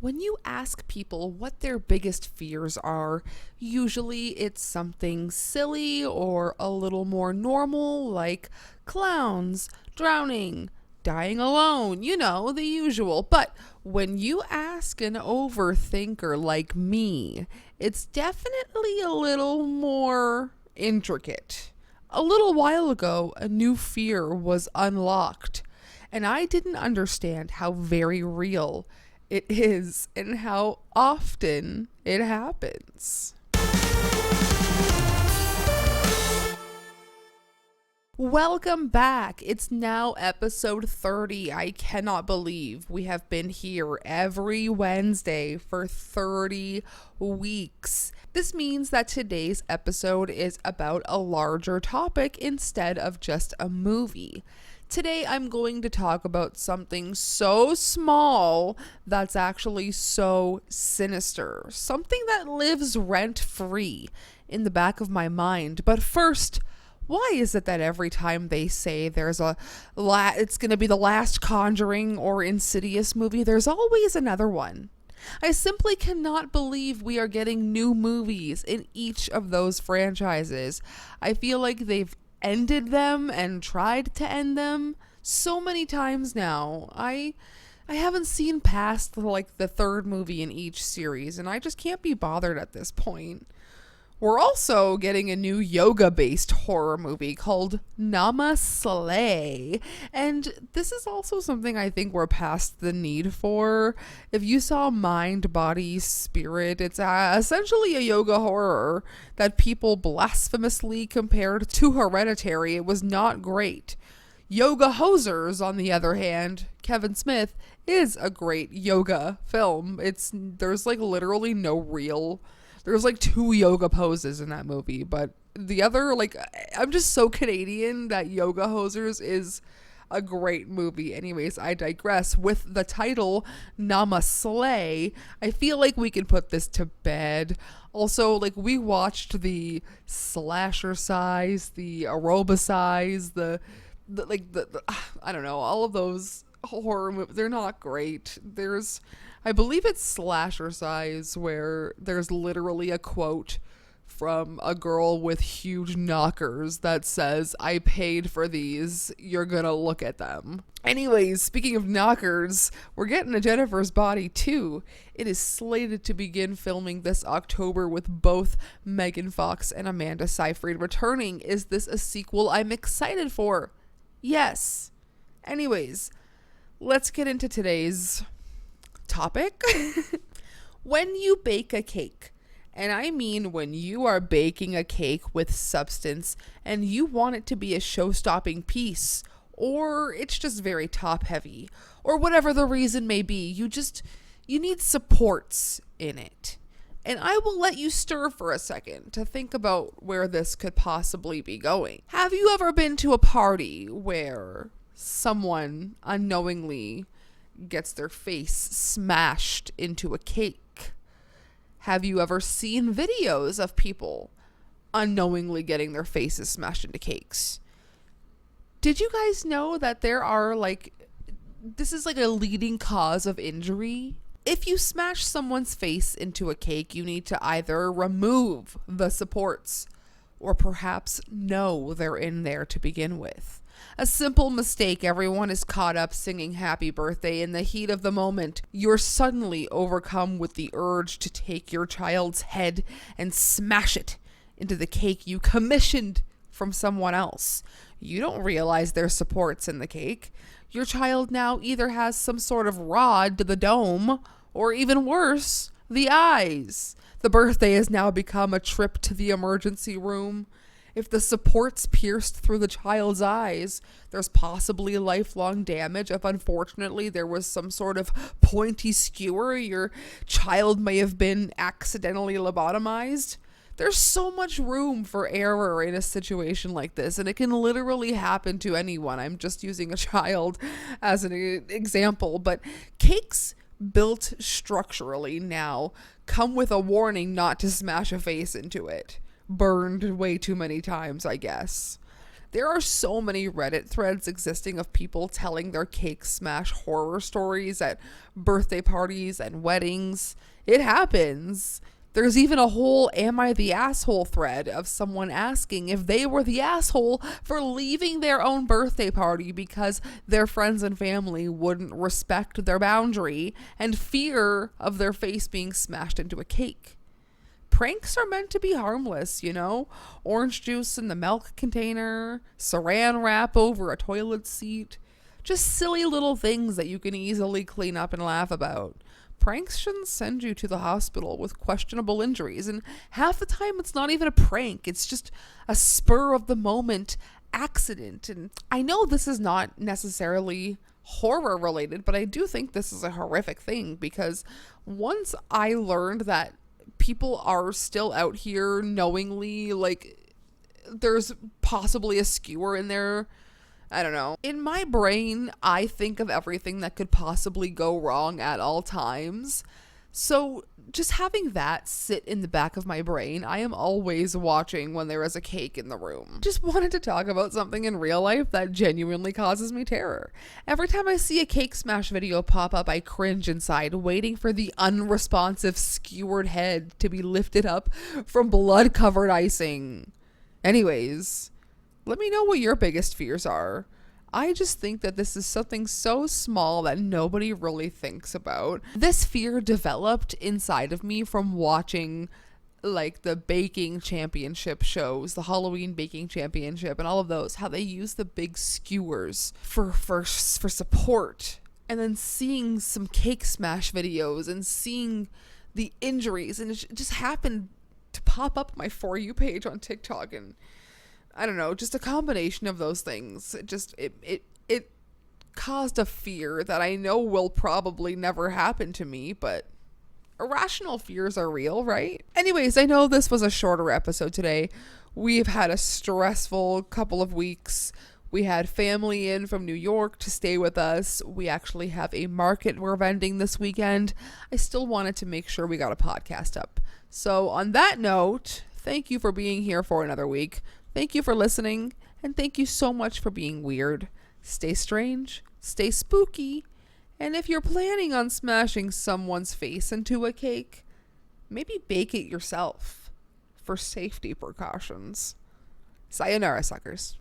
When you ask people what their biggest fears are, usually it's something silly or a little more normal, like clowns, drowning, dying alone, the usual. But when you ask an overthinker like me, it's definitely a little more intricate. A little while ago, a new fear was unlocked, and I didn't understand how very real it is and how often it happens. Welcome back. It's now episode 30. I cannot believe we have been here every Wednesday for 30 weeks. This means that today's episode is about a larger topic instead of just a movie. Today I'm going to talk about something so small that's actually so sinister. Something that lives rent-free in the back of my mind. But first, why is it that every time they say there's it's going to be the last Conjuring or Insidious movie, there's always another one? I simply cannot believe we are getting new movies in each of those franchises. I feel like they've ended them and tried to end them so many times now. I haven't seen past the third movie in each series, and I just can't be bothered at this point. We're also getting a new yoga-based horror movie called Namaste. And this is also something I think we're past the need for. If you saw Mind, Body, Spirit, it's essentially a yoga horror that people blasphemously compared to Hereditary. It was not great. Yoga Hosers, on the other hand, Kevin Smith, is a great yoga film. There's literally no real... There's 2 yoga poses in that movie, but the other, I'm just so Canadian that Yoga Hosers is a great movie. Anyways, I digress. With the title Namaste, I feel like we can put this to bed. Also, we watched the slasher size, the aroba size, the I don't know, all of those horror movies. They're not great. I believe it's slasher size, where there's literally a quote from a girl with huge knockers that says, "I paid for these, you're gonna look at them." Anyways, speaking of knockers, we're getting a Jennifer's Body too. It is slated to begin filming this October with both Megan Fox and Amanda Seyfried returning. Is this a sequel I'm excited for? Yes. Anyways, let's get into today's topic. When you bake a cake, and I mean when you are baking a cake with substance and you want it to be a show-stopping piece, or it's just very top-heavy, or whatever the reason may be, you need supports in it. And I will let you stir for a second to think about where this could possibly be going. Have you ever been to a party where someone unknowingly gets their face smashed into a cake? Have you ever seen videos of people unknowingly getting their faces smashed into cakes? Did you guys know that this is a leading cause of injury? If you smash someone's face into a cake, you need to either remove the supports or perhaps know they're in there to begin with. A simple mistake, everyone is caught up singing happy birthday in the heat of the moment. You're suddenly overcome with the urge to take your child's head and smash it into the cake you commissioned from someone else. You don't realize there's supports in the cake. Your child now either has some sort of rod to the dome, or even worse, the eyes. The birthday has now become a trip to the emergency room. If the supports pierced through the child's eyes, there's possibly lifelong damage. If unfortunately there was some sort of pointy skewer, your child may have been accidentally lobotomized. There's so much room for error in a situation like this, and it can literally happen to anyone. I'm just using a child as an example, but cakes built structurally now come with a warning not to smash a face into it. Burned way too many times, I guess. There are so many Reddit threads existing of people telling their cake smash horror stories at birthday parties and weddings. It happens. There's even a whole Am I the Asshole thread of someone asking if they were the asshole for leaving their own birthday party because their friends and family wouldn't respect their boundary and fear of their face being smashed into a cake. Pranks are meant to be harmless, you know? Orange juice in the milk container, saran wrap over a toilet seat. Just silly little things that you can easily clean up and laugh about. Pranks shouldn't send you to the hospital with questionable injuries, and half the time it's not even a prank. It's just a spur of the moment accident. And I know this is not necessarily horror related, but I do think this is a horrific thing because once I learned that people are still out here knowingly, like, there's possibly a skewer in there. I don't know. In my brain, I think of everything that could possibly go wrong at all times. So just having that sit in the back of my brain, I am always watching when there is a cake in the room. Just wanted to talk about something in real life that genuinely causes me terror. Every time I see a cake smash video pop up, I cringe inside, waiting for the unresponsive skewered head to be lifted up from blood-covered icing. Anyways, let me know what your biggest fears are. I just think that this is something so small that nobody really thinks about. This fear developed inside of me from watching like the baking championship shows, the Halloween baking championship and all of those, how they use the big skewers for support. And then seeing some cake smash videos and seeing the injuries, and it just happened to pop up my For You page on TikTok, and I don't know, just a combination of those things. It caused a fear that I know will probably never happen to me, but irrational fears are real, right? Anyways, I know this was a shorter episode today. We've had a stressful couple of weeks. We had family in from New York to stay with us. We actually have a market we're vending this weekend. I still wanted to make sure we got a podcast up. So on that note, thank you for being here for another week. Thank you for listening, and thank you so much for being weird. Stay strange, stay spooky, and if you're planning on smashing someone's face into a cake, maybe bake it yourself for safety precautions. Sayonara, suckers.